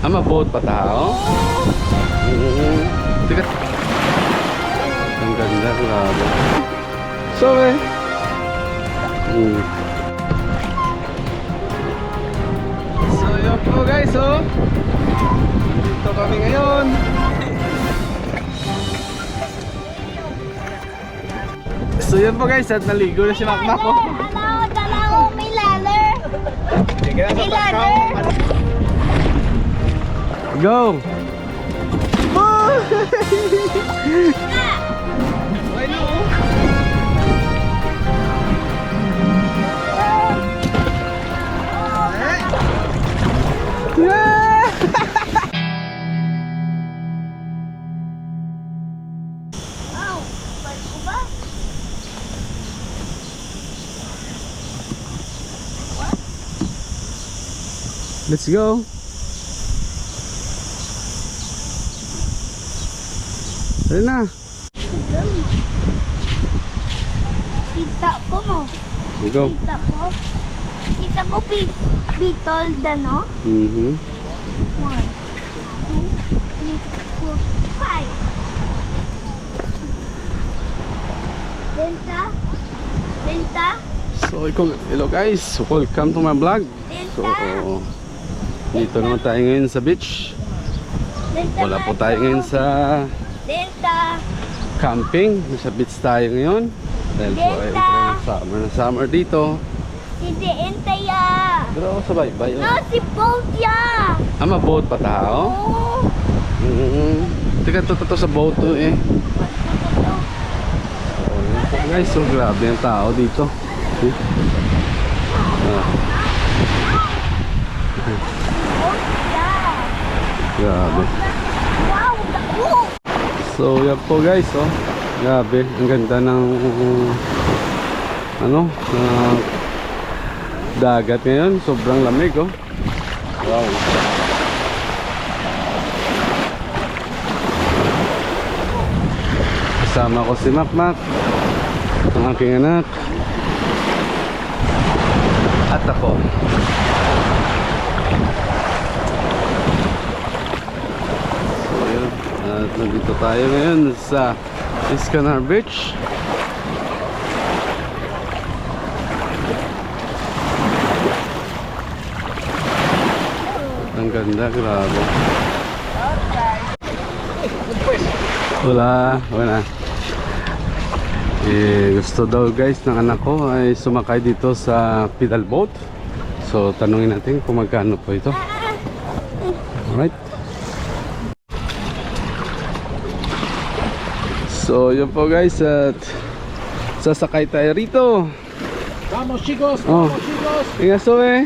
Maboat pa tao? Tikat. Ang ganda, grabe. So So yun po guys, dito kami ngayon. So yun po guys, at naligo na si Makmak ko. Dalaw, may ladder. May ladder. Go! Let's go! Ayun na! Kita ko mo. Go! Kita ko. Kita ko bitol no? 1, 2, 3, 4, 5. Benta? Benta? So, hello guys! Welcome to my vlog! So, dito naman tayo ngayon sa beach. Wala po tayo ngayon sa Benta! camping. Sa beach tayo ngayon. Dahil po ay summer dito. Si Benta ya! Pero sa baybay. No, si boat ya! Maboat pa tao? Tikat to sa boat to eh. So, guys, so grabe yung tao dito. Grabe. Wow, dako! So yan po guys, grabe, ang ganda ng dagat ngayon, sobrang lamig Wow. Kasama ko si Makmak, ang aking anak, at ako. At nandito tayo ngayon sa Escanar Beach. Ang ganda, grabe. Wala. Gusto daw guys ng anak ko ay sumakay dito sa pedal boat. So tanungin natin kung magkano po ito. Alright. So yun po guys, at sasakay tayo rito. Vamos chicos, vamos chicos. Inga, sobe.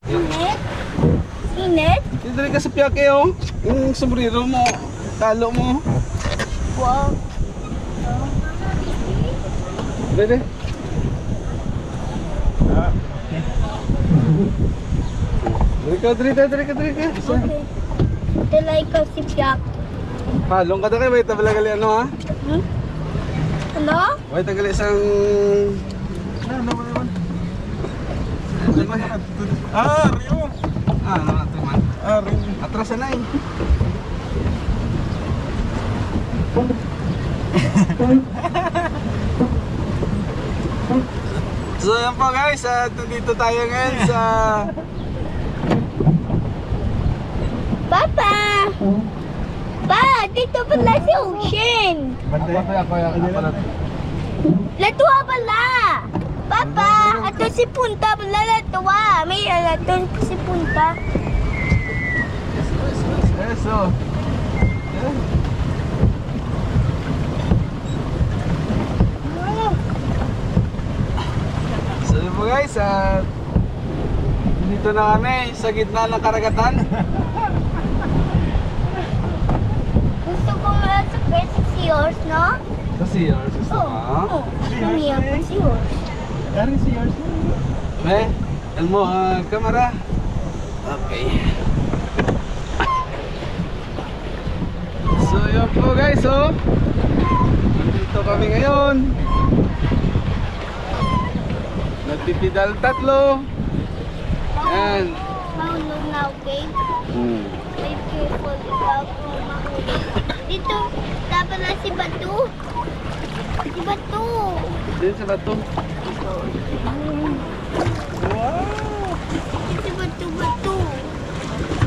Init? Init? Dito ka sa piyake yung sombrero mo, talo mo. Wow. Dede. Dari ka. Okay. Talay ka si Piak. Palong ka na kayo, may tabalagali ha? Ano? May tagali isang... Rio. Ito man. Rio. Atras na So yan po guys, at nandito tayo ngayon sa... Papa! Pa, dito pala si Ocean. Ako. Latuwa pala! Papa, ato si Punta pala latuwa. May ato si Punta. Eso. So yun po guys, at dito na kami sa gitna ng karagatan. Gusto ko masakay sa seahorse, no? Sa seahorse, gusto ka? Oo. Gusto niya pa seahorse. Dari si yours. Elmo, kamera. Okay. So yun po guys, nandito kami ngayon. Nagpipidal tatlo. Yan. Yan. Mahulog na, okay? Hmm. Be careful ikaw kung mahulog. Dito, dapat na si Batu. Si Batu. Din sa bato. Si Batu.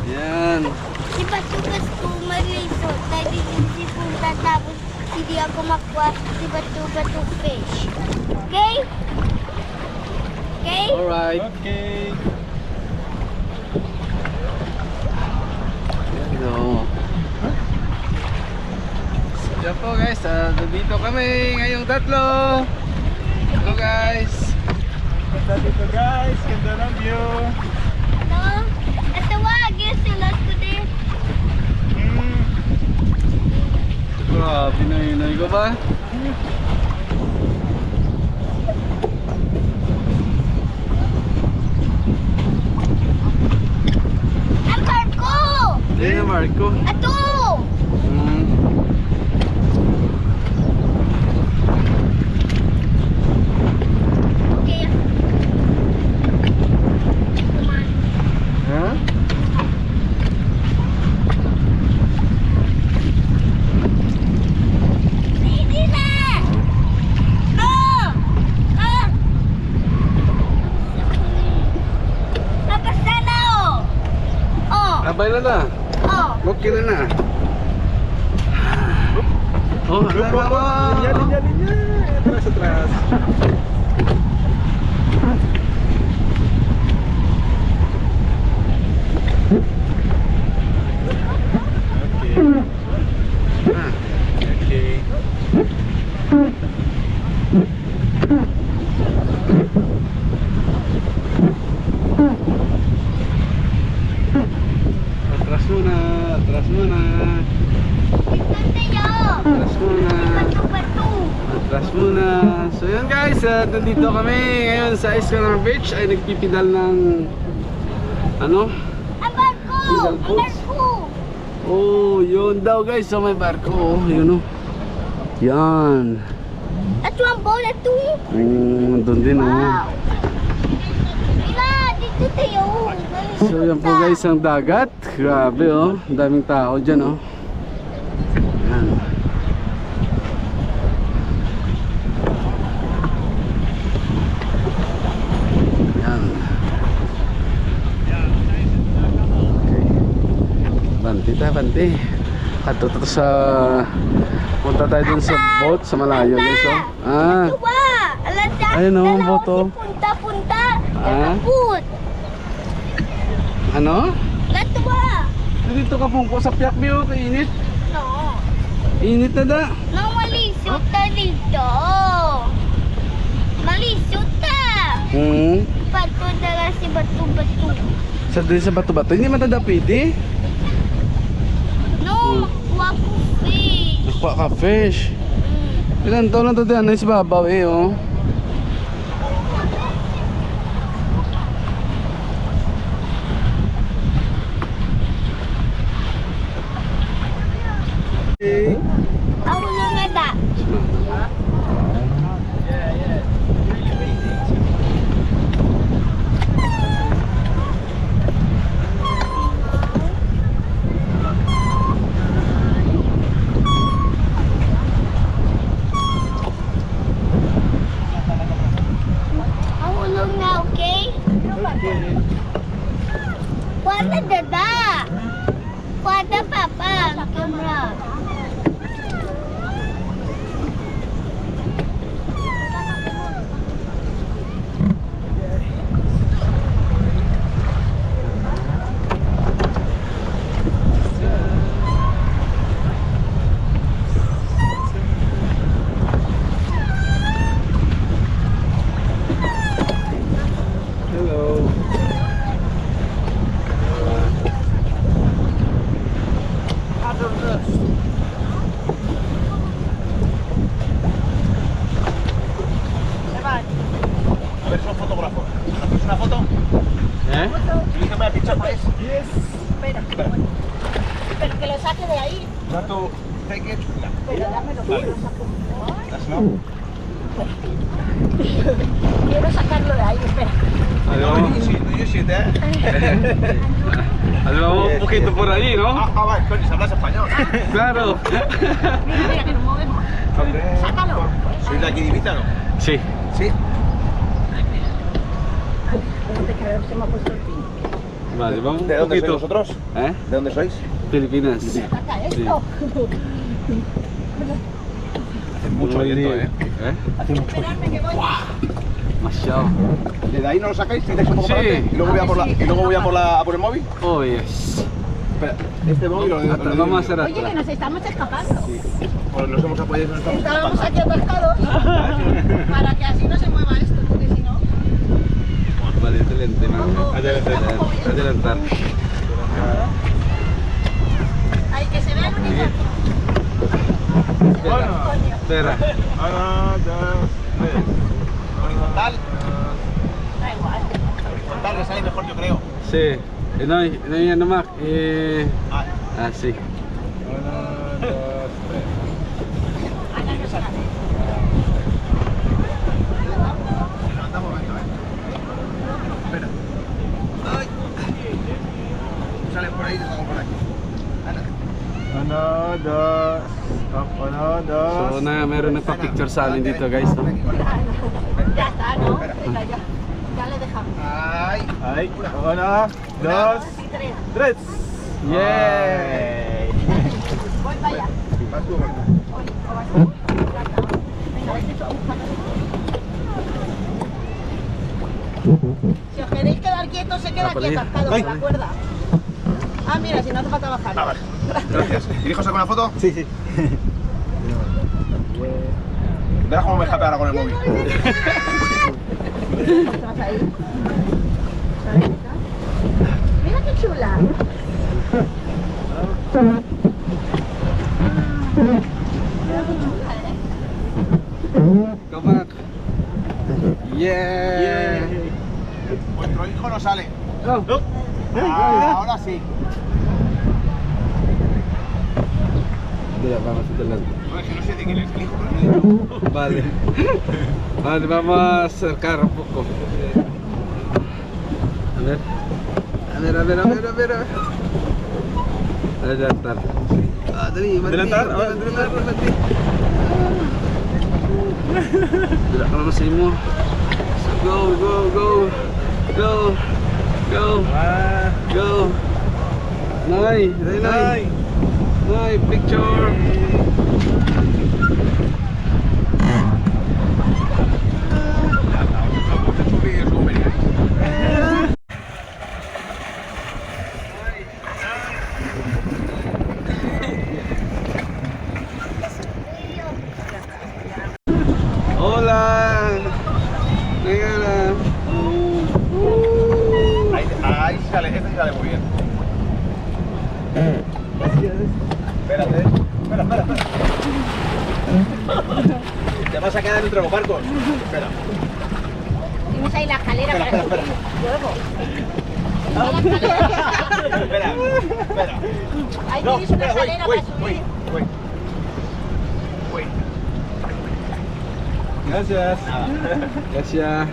Yan. Si Batu malisot. Dahil si Punta tapos hindi ako makuha si Batu fish. Okay? Okay? Alright. Okay. Hello. Yan po guys, dito kami ngayong tatlo. Hello guys. Ganda dito guys. Ganda ng view. Ano? Ito wag. Yung sulat ko din. Grabe na inay ko ba? Ang barko! Hindi na Marco. Ato! Hmm. Okay. Come on. Ha? Hindi na! No! Ah! Napasa na oh! Oh! Abay na na. Oh! Okay na na. Oh, hala Linya, linya, linya. Atras, atras. Okay. Ah. Okay. Atras muna, atras muna. Ito tayo! Atras muna. Batu-batu! Atras muna. So yun guys, nandito kami ngayon sa Escanor Beach ay nagpipidal ng ano? Ang barko! Pedal Ang boats. barko! Oh, yun daw guys, sa may barko. Oh, yun oh. Yan. Ito ang bola ito! Doon din oh. Wow! Ila, dito tayo! So yan po guys ang dagat. Grabe oh, ang daming tao dyan oh. Yan. Yan. Okay. Banti ta, banti. Katuto sa punta tayo dun sa boat sa malayo guys oh. Ah, Ito ba? Alam sa Ayun, oh, ang dalawa boto. si punta-punta! Ah? Nakaput! ano? Ito ba? Dito ka pungko sa Piakbi oh, kainit. No. Init na da. No, malisot na dito. Malisot na. Bato na lang si batu-batu. Sa din sa bato-bato, hindi man tada pwede. No, makuha ko fish. Nakuha ka fish. Ilan taon na ito din? Ano sa babaw eh oh. Okay. Ako na nga da. Ako na nga, okay? Wala dada. Wala papa. Camera. Hello. A ver, soy fotógrafo. ¿Una foto? Eh? Dígame a picture, please. Yes. Pero que lo saque de ahí. Want to take it? Yeah. Pero dámelo. That's no. Quiero sacarlo de ahí, espera. Ano? Easy. you sit, eh? Hablamos un poquito por ahí, ¿no? Vale, coño, hablas español. Claro. Mira, que nos movemos. Sácalo. ¿Sois de aquí de Ibiza, no? Sí. Sí. Fíjate que se me ha puesto el pin. Vale, vamos ¿De un dónde sois poquito. vosotros? ¿Eh? ¿De dónde sois? Filipinas. Saca Sí. esto. Hace mucho viento, ¿eh? Hace mucho viento. Esperadme que voy. Demasiado. ¿Desde ahí no lo sacáis? ¿Tiráis un poco Sí. para adelante? Y luego voy a por la, y luego voy a por el móvil. Oh, yes. Espera, este móvil lo Hasta- vamos a hacer Oye, que atrás. nos estamos escapando. Pues nos hemos apoyado y nos estamos Estábamos escapando. aquí atascados para que así no se mueva esto, porque si no... Vale, excelente, man. Adelantar. Hay que se vea el uniforme. Espera. Horizontal. Da igual. Horizontal le sale mejor, yo creo. Sí. No hay nomás. Ah, Ah, sí. levantamos momento, Espera. Ay. Sales por ahí y te salgo por aquí. So, meron nagpa-picture sa amin dito, guys. No? Ya está, ¿no? Venga, ya. Ya le dejamos. Ay. Ay, una, dos, Y tres. tres. Yay! Voy para allá. Vas tú, Marta. Oye, o vas tú. Ya está. Venga, vete tú a buscarlo. Si os queréis quedar quietos, se queda Ah, por aquí ahí. atascado Ay. con la cuerda. Ah, mira, si no hace falta bajar. Ah, vale. Gracias. ¿Dirijo sacar una foto? Sí, sí. Verás cómo me escape ahora con el móvil. Estás ahí. Mira qué chula. Come back. Yeah! Vuestro hijo no sale. Oh. Ah, ahora sí. Mira, vamos adelante. Bueno, que no sé de quién es el hijo, pero Vale. Vale, vamos a acercar un poco. A ver. A ver, a ver, a ver, a ver. Adelantar. Ah, dali, mati. Adelantar? Mati, adelantar, mati. Dila ka naman sa imo. So go, go, go. Go. Go. Go. Nay, nay, nay. Nay, picture. muchos vídeos como veníais. Hola. Venga. Ahí sale, este sí sale muy bien. Espérate. Espera, espera, espera. Te vas a quedar entre los barcos. Espera. Tienes ahí la escalera Espera, para espera, subir. espera. Luego. Está la escalera. Espera, espera. Ahí No, tienes una espera, escalera wait, para wait, subir. wait. Wait. Gracias. Nada. Gracias.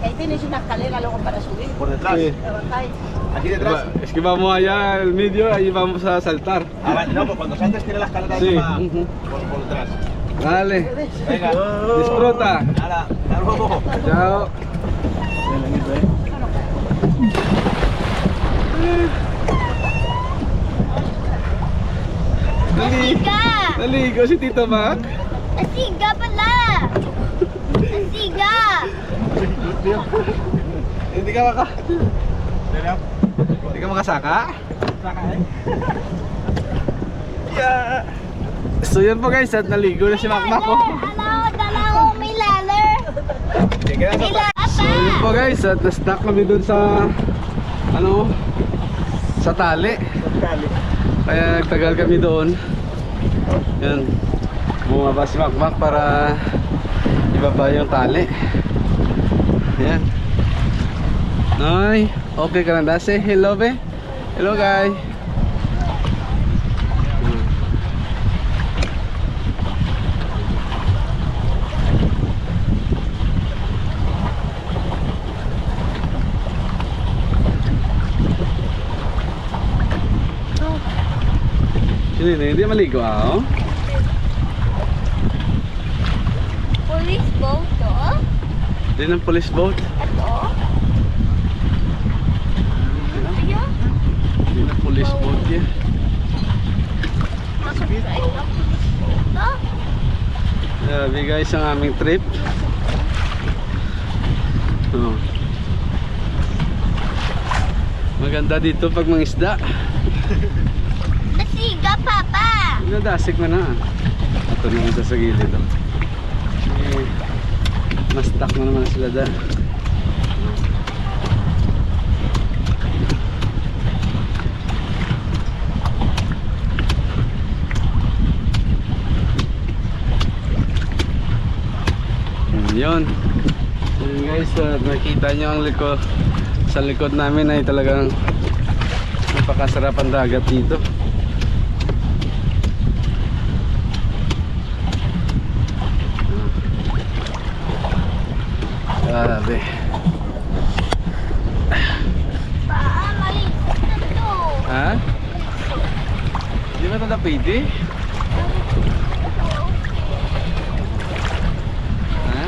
Que ahí tenéis una escalera luego para subir. Por detrás. Sí. Levantáis. Aquí detrás. Es que vamos allá al medio, ahí vamos a saltar. Ah, vale, no, pues cuando saltes tiene la escalera Sí. por detrás. Dale. Venga. Disfruta. Nada, hasta luego. Chao. Dali. Asiga! Dali, go si Tito Mac. Asiga pala! Asiga! Hindi ka maka... Hindi ka makasaka? Yeah. So yun po guys, at naligo na si Makmak ko. Dala ko may ladder! Te quedas May hasta... So yun po guys, at na-stuck kami dun sa... Ano? Sa tali. Kaya nagtagal kami doon. Yan. Bumaba si Makmak para ibaba yung tali. Yan. Nay, okay ka na. Say hello be. Hello guys. Hindi maligo ah. Oh. Police boat to? Hindi ng police boat. Ito? Ayan. Hindi ng police boat yan. Nakasakay ng police boat to? Grabe guys ang aming trip. Oh. Maganda dito pag mangisda. Nasiga, Papa! Nadasik mo na. Ito naman sa gilid. Oh. Eh, na-stuck na naman sila dyan. Yun. Yun guys, nakita nyo ang likod. Sa likod namin ay talagang napakasarap ang dagat dito. Grabe. Maliit na to. Ha? Di ba ito na pwede? Ha?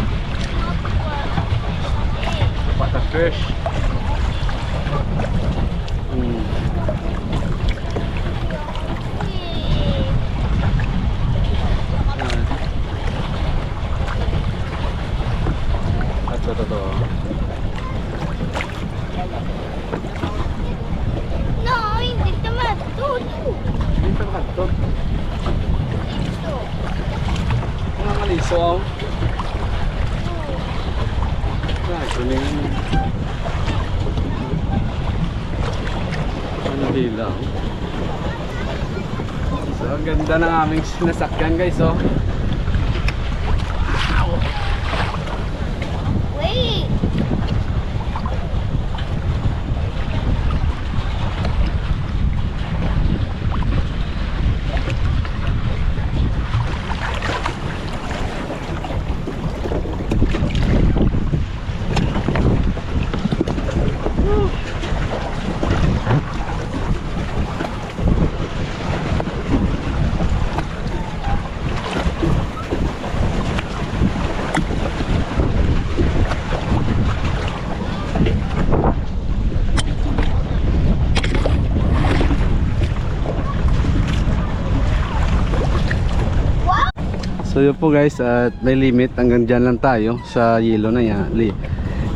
Pata fish. Ito. No, hindi naman. Dito ka ito. Ito. Mga maliso. Ito na yun. Ano dilaw? So, ang ganda ng aming sinasakyan guys, oh. Wait. So yun po guys, at may limit, hanggang dyan lang tayo sa yellow na yan.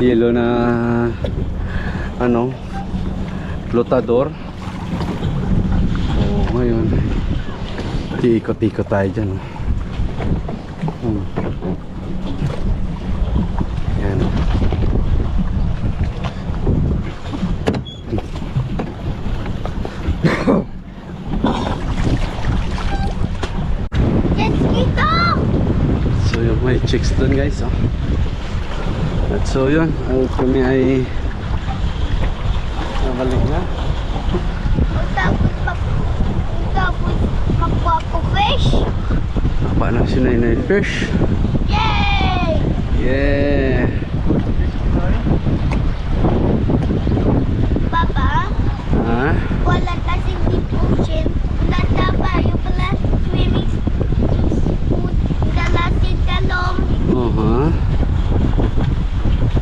Yellow na ano, flotador. So ngayon iikot-ikot tayo dyan. Yan. Let's go! So yun, may chicks dun guys, oh. At so yun, kami ay nabalik na. Tapos makuha ko fish. Napa na si Nainay Fish. Yay! Yeah! Papa, Ha? wala kasing deep ocean. Wala tayo pala swimming pool. Dalasin talong.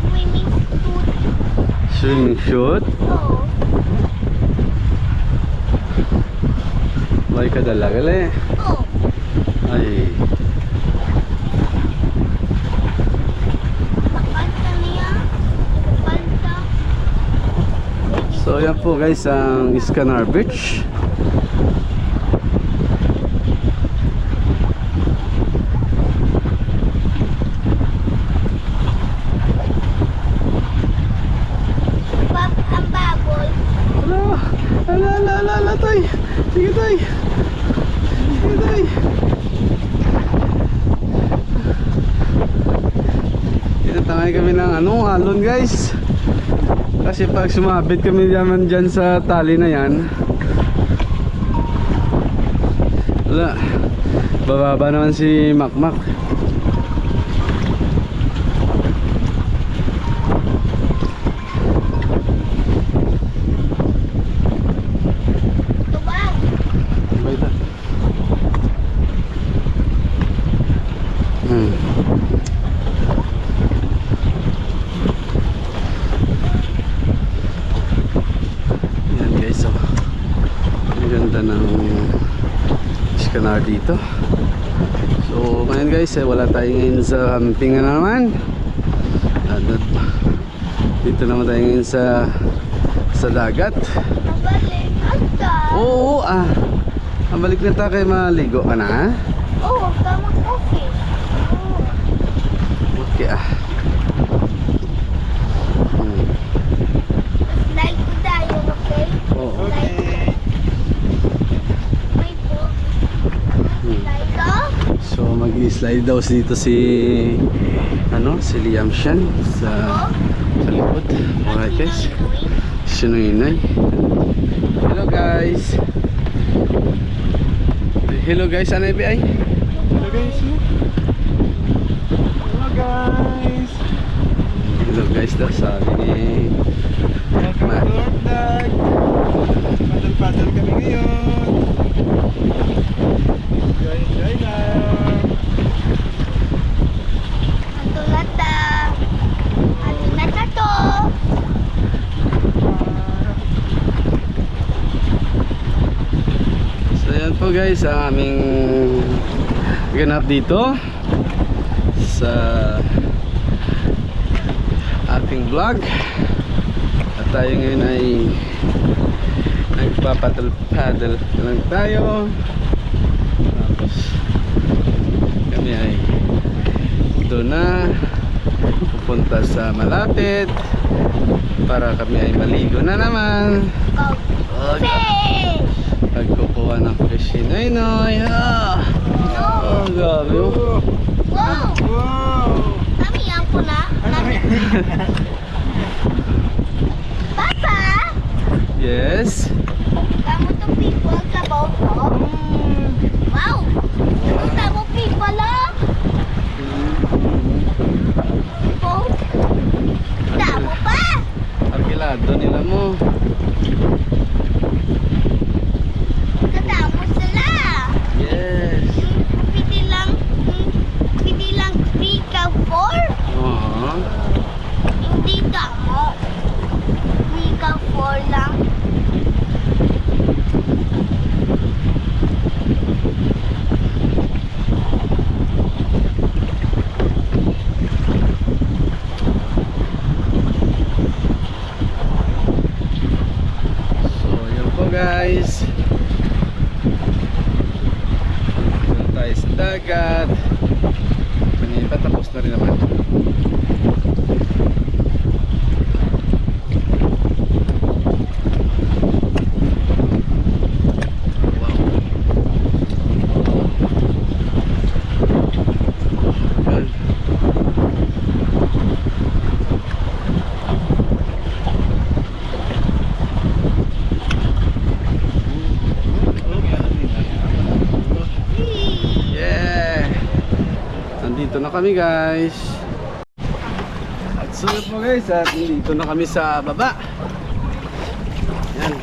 Swimming pool. Swimming shoot. Oo. May kadala gali. Oo. Ay. Makanta niya. Makanta. So yan po guys ang Iscanar Beach. Ang baboy. Ala, tay. Sige tay. Sige tay. Tinatangay kami ng alon guys. Kasi pag sumabit kami naman dyan sa tali na yan, wala, bababa naman si Makmak. Tubag. Baita. Canar dito. So ngayon guys, wala tayo ngayon sa camping na naman. At dito naman tayo ngayon sa dagat. Mabalik ata. Oo, ang balik na tayo kayo, maligo ka na, ha? Oo, tama coffee. Okay, Slide ko tayo, okay? Oo. Slide. May po. Slide ka? So mag-slide daw dito si Liam Shan sa likod. Alright guys, si Noy. Hello guys. Hello guys, ano yung ay? Hello guys. Hello guys. Hello guys daw sabi ni Welcome to our vlog. Paddle-paddle kami ngayon. Enjoy lang. Ato na to. So yan po guys, ang aming ganap dito sa ating vlog. At tayo ngayon ay nagpapaddle-paddle na lang tayo. Tapos kami ay doon na pupunta sa malapit para kami ay maligo na naman. Fish! Pagkukuha ng fish si Noy. Oh, grabe oh. Wow! Wow. Kami yan ko na. Papa! Yes. Kamu to people sa bawah. Wow! Kamu people lah. Oh. Kamu pa? Arkilado nila mo. Katamo sila. Yes. Pili lang 3 ka 4? Oo. Hindi kamo. 3 ka 4 lang. So, yun po guys. Doon tayo sa dagat. Patapos na rin naman. Wow. Yeah. Nandito na kami guys. At so yun po guys, at nandito na kami sa baba. Yan.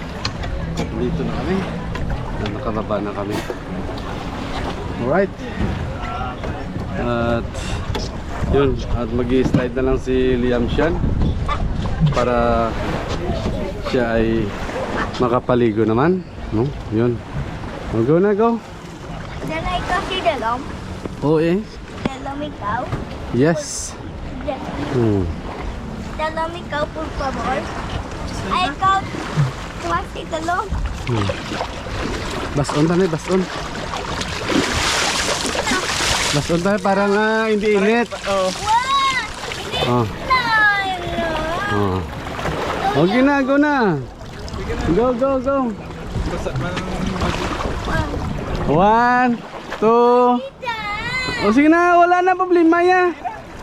Nandito na kami. Nakababa na kami. Alright. At yun, at mag-i-slide na lang si Liam Shan para siya ay makapaligo naman, no? Yun. Go na, go. Dalay ka si Dalom. Oo eh. Dalom ikaw. Yes. Dalom ikaw, por favor. Ay, ikaw. Tuwas si Dalom. Bason tayo, bason. Bason tayo para nga hindi init. Wow! Hindi Oh. na. Oh. Okay na, go na. Go, go, go. One, two. O sige na, wala na problema ya.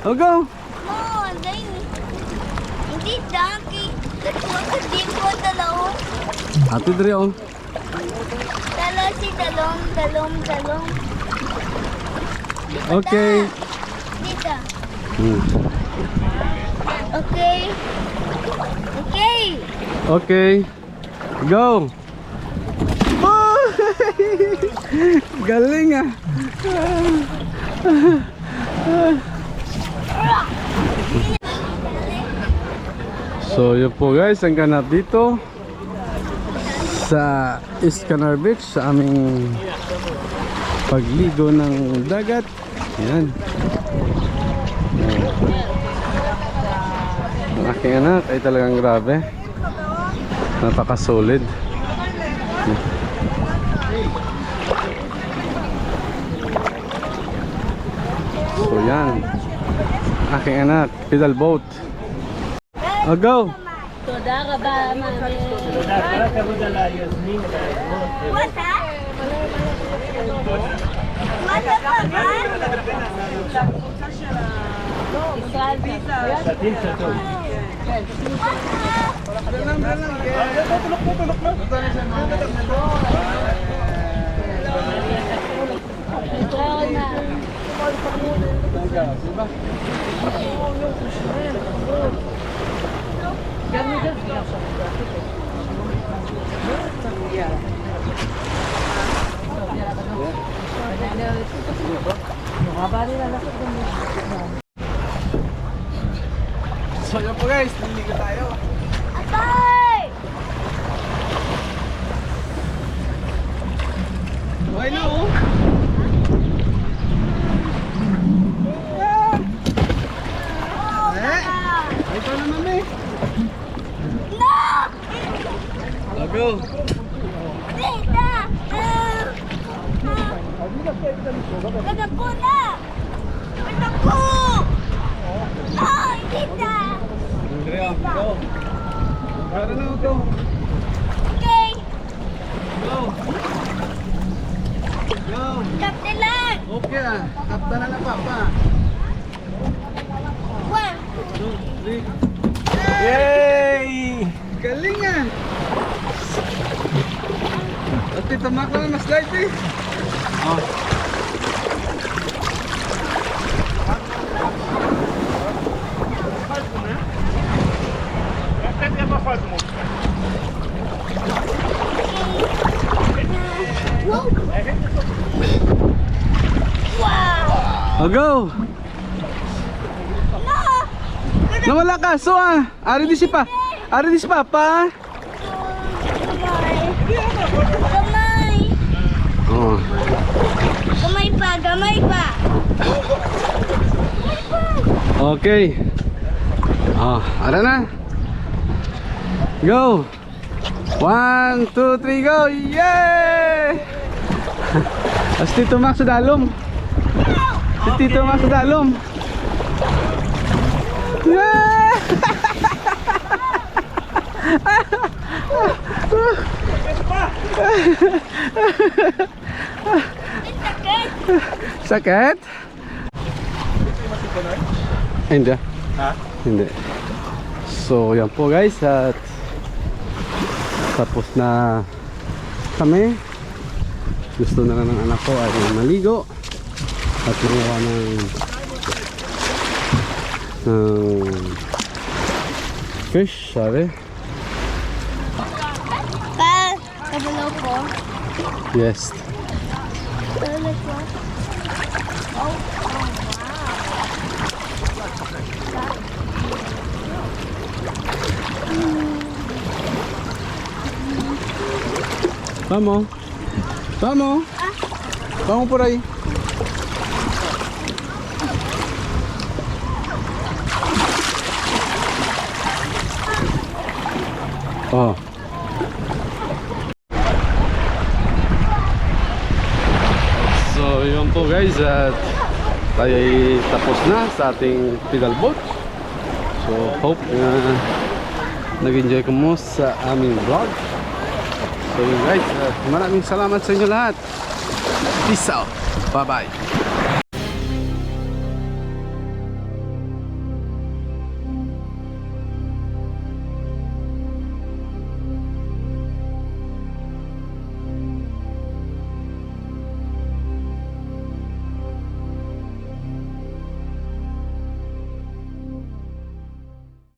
O go. Oh, hindi daki. Katuwa ka di ko dalaw. Ate Dre oh. Dalaw si Dalom. Okay. Dito. Hmm. Okay. Okay. Okay. Go. Oh! Galing ah. So yun po guys, ang ganap dito sa East Canar Beach sa aming pagligo ng dagat. Yan. Ang aking anak ay talagang grabe. Napaka-solid. So yan. Aking anak, pedal boat. Oh, go! What's that? What's So yan po guys, naligo tayo. Atay! Okay na oh. Ay pa naman eh. No! Go! Tita! Ganako na! Ganako! Ay, tita! Andrea, go! Para na go! Okay! Go! Go! Kapte lang! Okay ah, kapta na lang papa. 1, 2, 3. Yay! Galing ah! At Tito Mac na mas light eh. Oh. wow! Oh, go! No! Nawala ka, so ah! Ari di si pa! Ari di si Papa! Gamay! Oh. Gamay pa! Gamay pa! Okay. Oh, ara na. Go. 1, 2, 3, go. Yay! As Tito Mac sa dalom. Si Tito Mac sa dalom. Yeah! Sakit? Hindi. Ha? Hindi. So, yan po guys, at tapos na kami. Gusto na ng anak ko ay maligo at gumawa ng fish, sabi. Pa, kabalo ko. Yes. Kabalo ko. Vamos. Vamos. Vamos por ahí. Oh. So, yun po guys, at tayo ay tapos na sa ating pedal boat. So, hope na nag-enjoy ka mo sa aming vlog. So yun guys, maraming salamat sa inyo lahat. Peace out. Bye bye.